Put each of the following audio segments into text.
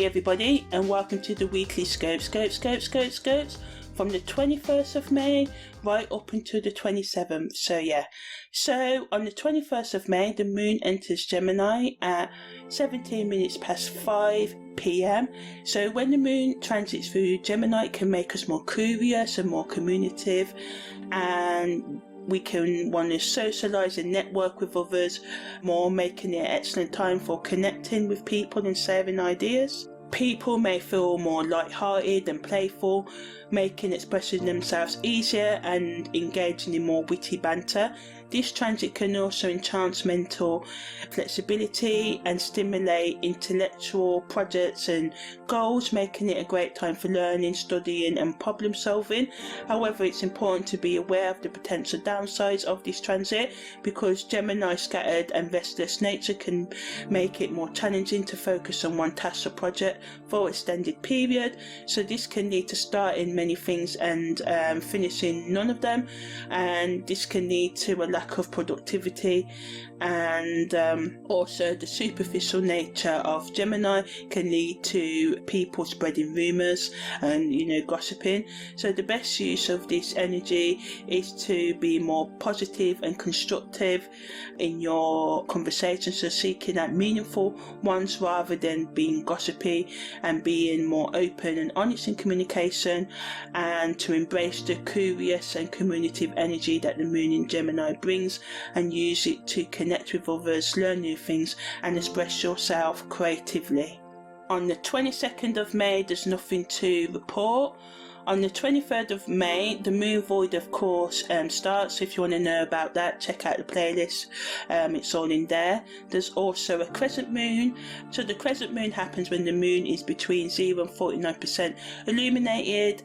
Hey everybody, and welcome to the weekly scopes from the 21st of May right up until the 27th. So on the 21st of May, the moon enters Gemini at 17 minutes past 5 p.m. So when the moon transits through Gemini, it can make us more curious and more communicative, and we can want to socialise and network with others more, making it an excellent time for connecting with people and sharing ideas. People may feel more light-hearted and playful, making expressing themselves easier and engaging in more witty banter. This transit can also enhance mental flexibility and stimulate intellectual projects and goals, making it a great time for learning, studying and problem solving. However, it's important to be aware of the potential downsides of this transit, because Gemini's scattered and restless nature can make it more challenging to focus on one task or project for an extended period. So this can lead to starting many things and finishing none of them, and this can lead to a lack of productivity. And also the superficial nature of Gemini can lead to people spreading rumours and gossiping. So the best use of this energy is to be more positive and constructive in your conversations, so seeking out meaningful ones rather than being gossipy, and being more open and honest in communication, and to embrace the curious and communicative energy that the moon in Gemini brings, and use it to connect with others, learn new things and express yourself creatively. On the 22nd of May, there's nothing to report. On the 23rd of May, the moon void of course starts. So if you want to know about that, check out the playlist, it's all in there. There's also a crescent moon. So the crescent moon happens when the moon is between 0 and 49% illuminated,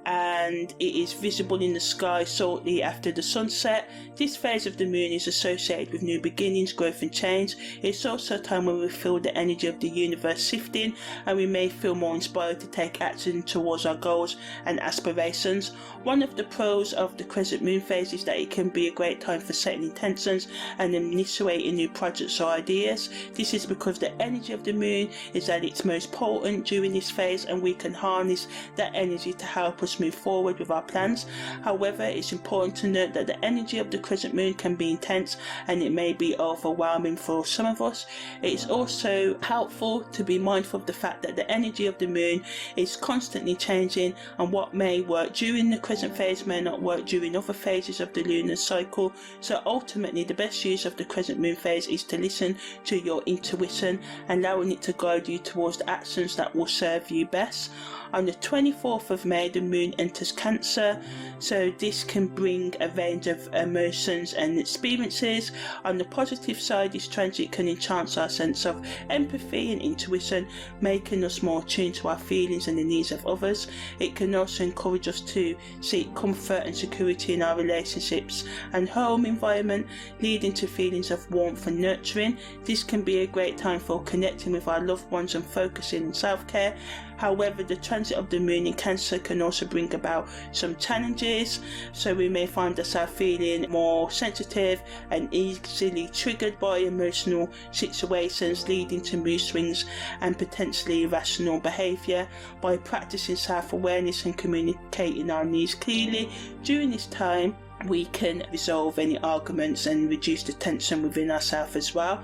and it is visible in the sky shortly after the sunset. This phase of the moon is associated with new beginnings, growth and change. It's also a time when we feel the energy of the universe shifting, and we may feel more inspired to take action towards our goals and aspirations. One of the pros of the crescent moon phase is that it can be a great time for setting intentions and initiating new projects or ideas. This is because the energy of the moon is at its most potent during this phase, and we can harness that energy to help us move forward with our plans. However, it's important to note that the energy of the crescent moon can be intense and it may be overwhelming for some of us. It's also helpful to be mindful of the fact that the energy of the moon is constantly changing, and what may work during the crescent phase may not work during other phases of the lunar cycle. So ultimately, the best use of the crescent moon phase is to listen to your intuition, allowing it to guide you towards the actions that will serve you best. On the 24th of May, the moon enters Cancer, so this can bring a range of emotions and experiences. On the positive side, this transit can enhance our sense of empathy and intuition, making us more attuned to our feelings and the needs of others. It can also encourage us to seek comfort and security in our relationships and home environment, leading to feelings of warmth and nurturing. This can be a great time for connecting with our loved ones and focusing on self-care. However, the transit of the moon in Cancer can also bring about some challenges, so we may find ourselves feeling more sensitive and easily triggered by emotional situations, leading to mood swings and potentially irrational behaviour. By practicing self-awareness and communicating our needs clearly during this time, we can resolve any arguments and reduce the tension within ourselves as well.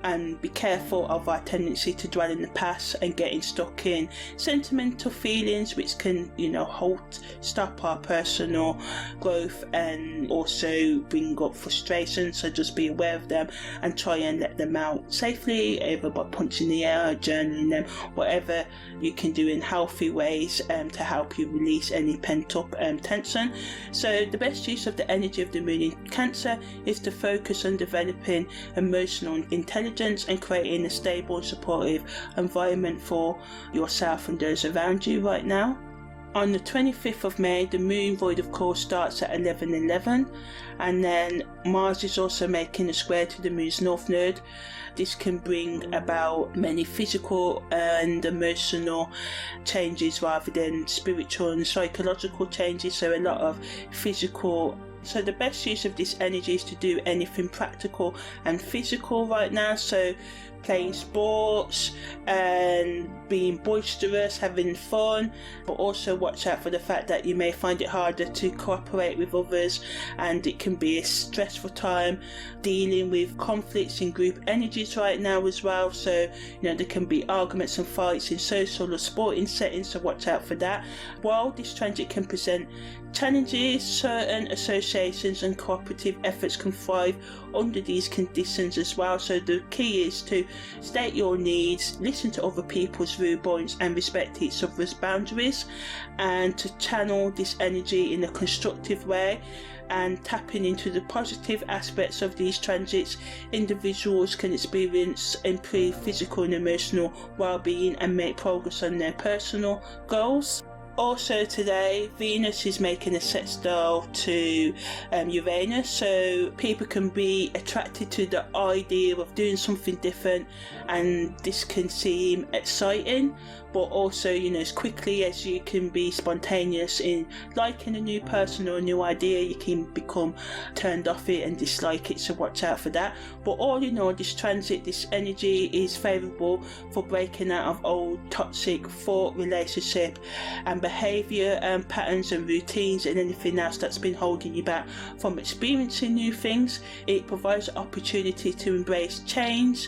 And be careful of our tendency to dwell in the past and getting stuck in sentimental feelings, which can, stop our personal growth and also bring up frustration. So just be aware of them and try and let them out safely, either by punching the air, journaling them, whatever you can do in healthy ways to help you release any pent-up tension. So the best use of the energy of the moon in Cancer is to focus on developing emotional intelligence and creating a stable and supportive environment for yourself and those around you right now. On the 25th of May, the moon void of course starts at 11:11, and then Mars is also making a square to the moon's north node. This can bring about many physical and emotional changes rather than spiritual and psychological changes, so a lot of physical. So the best use of this energy is to do anything practical and physical right now, so playing sports and being boisterous, having fun, but also watch out for the fact that you may find it harder to cooperate with others, and it can be a stressful time dealing with conflicts in group energies right now as well. So there can be arguments and fights in social or sporting settings, so watch out for that. While this transit can present challenges, certain associations and cooperative efforts can thrive under these conditions as well. So the key is to state your needs, listen to other people's viewpoints and respect each other's boundaries, and to channel this energy in a constructive way and tapping into the positive aspects of these transits. Individuals can experience improved physical and emotional well-being and make progress on their personal goals. Also today, Venus is making a sextile to Uranus, so people can be attracted to the idea of doing something different, and this can seem exciting, but also as quickly as you can be spontaneous in liking a new person or a new idea, you can become turned off it and dislike it, so watch out for that. But all in all, this transit, this energy is favourable for breaking out of old toxic thought, relationship and behaviour patterns and routines and anything else that's been holding you back from experiencing new things. It provides an opportunity to embrace change,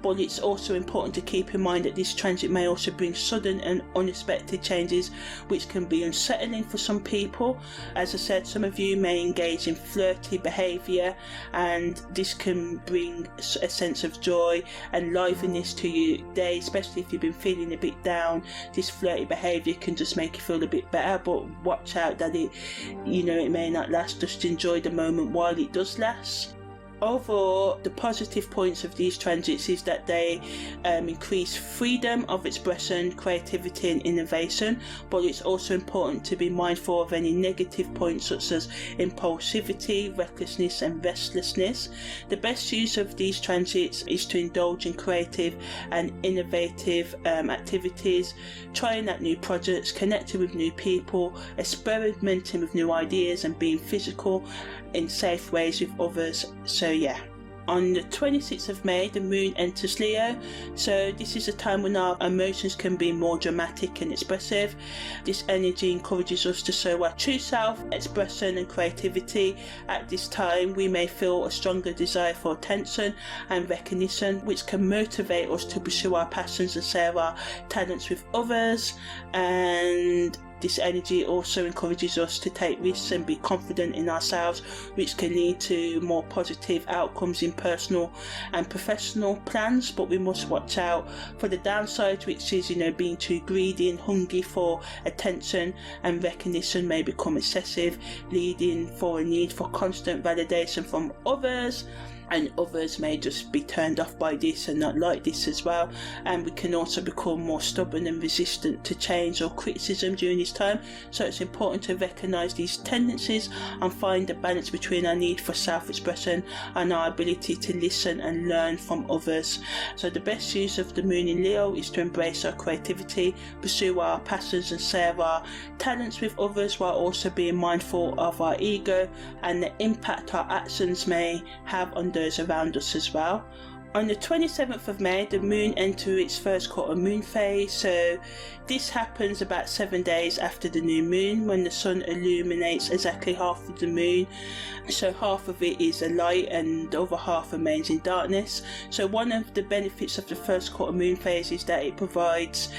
but it's also important to keep in mind that this transit may also bring sudden and unexpected changes which can be unsettling for some people. As I said, some of you may engage in flirty behaviour, and this can bring a sense of joy and liveliness to your day, especially if you've been feeling a bit down. This flirty behaviour can just make you feel a bit better, but watch out that it may not last. Just enjoy the moment while it does last. Overall, the positive points of these transits is that they increase freedom of expression, creativity and innovation, but it's also important to be mindful of any negative points such as impulsivity, recklessness and restlessness. The best use of these transits is to indulge in creative and innovative activities, trying out new projects, connecting with new people, experimenting with new ideas and being physical in safe ways with others. So yeah. On the 26th of May, the moon enters Leo, so this is a time when our emotions can be more dramatic and expressive. This energy encourages us to show our true self, expression and creativity. At this time, we may feel a stronger desire for attention and recognition, which can motivate us to pursue our passions and share our talents with others. And this energy also encourages us to take risks and be confident in ourselves, which can lead to more positive outcomes in personal and professional plans. But we must watch out for the downside, which is being too greedy and hungry for attention and recognition may become excessive, leading for a need for constant validation from others. And others may just be turned off by this and not like this as well. And we can also become more stubborn and resistant to change or criticism during this time. So it's important to recognise these tendencies and find a balance between our need for self-expression and our ability to listen and learn from others. So the best use of the moon in Leo is to embrace our creativity, pursue our passions and share our talents with others, while also being mindful of our ego and the impact our actions may have on those around us as well. On the 27th of May, the moon enters its first quarter moon phase, so this happens about 7 days after the new moon, when the sun illuminates exactly half of the moon. So half of it is a light and the other half remains in darkness. So one of the benefits of the first quarter moon phase is that it provides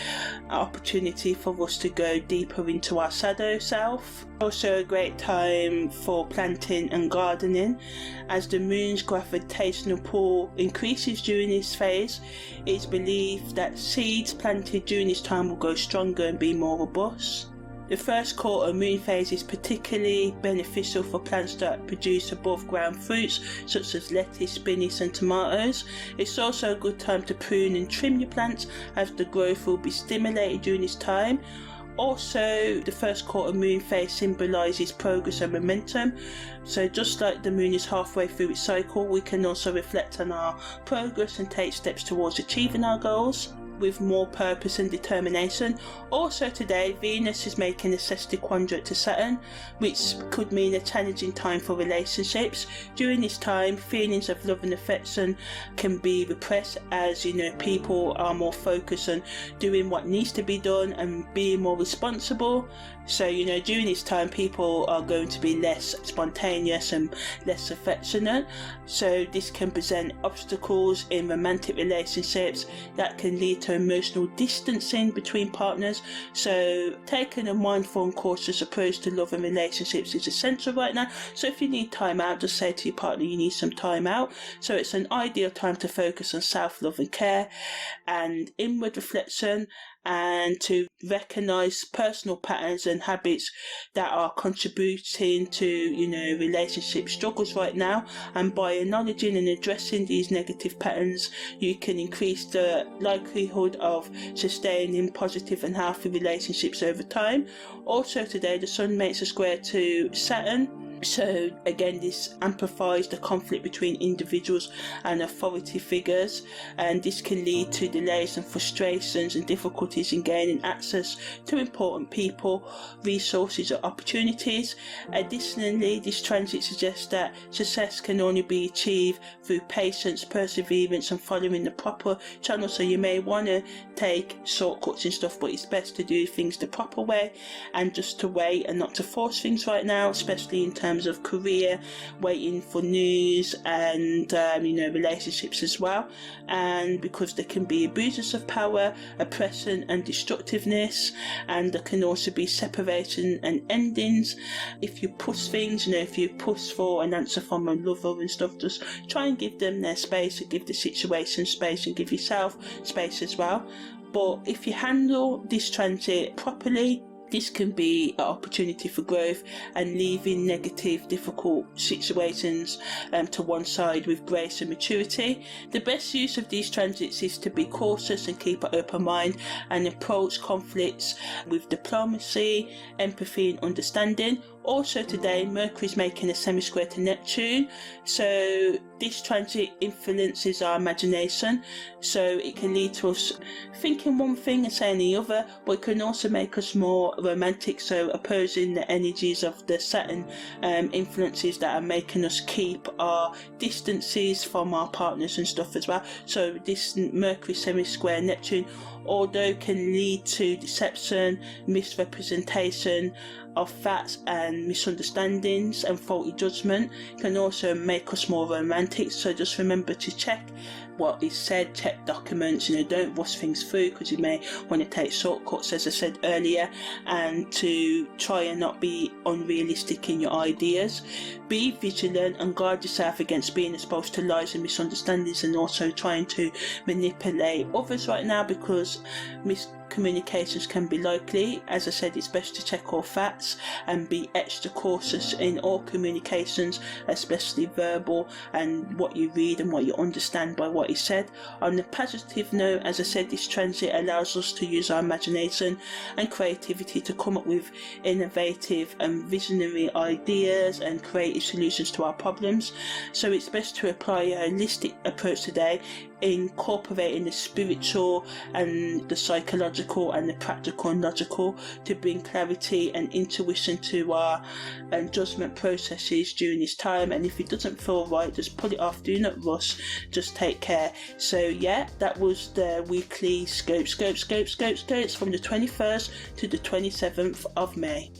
an opportunity for us to go deeper into our shadow self. Also a great time for planting and gardening, as the moon's gravitational pull increases during this phase. It's believed that seeds planted during this time will grow stronger and be more robust. The first quarter moon phase is particularly beneficial for plants that produce above ground fruits such as lettuce, spinach and tomatoes. It's also a good time to prune and trim your plants, as the growth will be stimulated during this time. Also, the first quarter moon phase symbolises progress and momentum. So just like the moon is halfway through its cycle, we can also reflect on our progress and take steps towards achieving our goals. with more purpose and determination. Also today, Venus is making a sextile quadrant to Saturn, which could mean a challenging time for relationships. During this time, feelings of love and affection can be repressed, as people are more focused on doing what needs to be done and being more responsible. So during this time, people are going to be less spontaneous and less affectionate. So this can present obstacles in romantic relationships that can lead to emotional distancing between partners. So taking a mindful and cautious approach to love and relationships is essential right now. So if you need time out, just say to your partner you need some time out. So it's an ideal time to focus on self-love and care and inward reflection, and to recognize personal patterns and habits that are contributing to relationship struggles right now. And by acknowledging and addressing these negative patterns, you can increase the likelihood of sustaining positive and healthy relationships over time. Also today, the Sun makes a square to Saturn. So again, this amplifies the conflict between individuals and authority figures, and this can lead to delays and frustrations and difficulties in gaining access to important people, resources or opportunities. Additionally, this transit suggests that success can only be achieved through patience, perseverance and following the proper channel. So you may want to take shortcuts and stuff, but it's best to do things the proper way and just to wait and not to force things right now, especially in terms of career, waiting for news and relationships as well. And because there can be abuses of power, oppression and destructiveness, and there can also be separation and endings. If you push things, if you push for an answer from a lover and stuff, just try and give them their space and give the situation space and give yourself space as well. But if you handle this transit properly, this can be an opportunity for growth and leaving negative, difficult situations to one side with grace and maturity. The best use of these transits is to be cautious and keep an open mind and approach conflicts with diplomacy, empathy and understanding. Also today, Mercury is making a semi-square to Neptune, so this transit influences our imagination, so it can lead to us thinking one thing and saying the other, but it can also make us more romantic, so opposing the energies of the Saturn influences that are making us keep our distances from our partners and stuff as well. So this Mercury semi-square Neptune, although can lead to deception, misrepresentation of facts and misunderstandings and faulty judgment, can also make us more romantic. So just remember to check what is said, check documents, don't rush things through, because you may want to take shortcuts, as I said earlier, and to try and not be unrealistic in your ideas. Be vigilant and guard yourself against being exposed to lies and misunderstandings, and also trying to manipulate others right now, because miscommunications can be likely. As I said, it's best to check all facts and be extra cautious in all communications, especially verbal, and what you read and what you understand by what is said. On a positive note, as I said, this transit allows us to use our imagination and creativity to come up with innovative and visionary ideas and creative solutions to our problems. So it's best to apply a holistic approach today, incorporating the spiritual and the psychological and the practical and logical to bring clarity and intuition to our judgment processes during this time. And if it doesn't feel right, just put it off, do not rush, just take care. So yeah, that was the weekly scopes from the 21st to the 27th of May.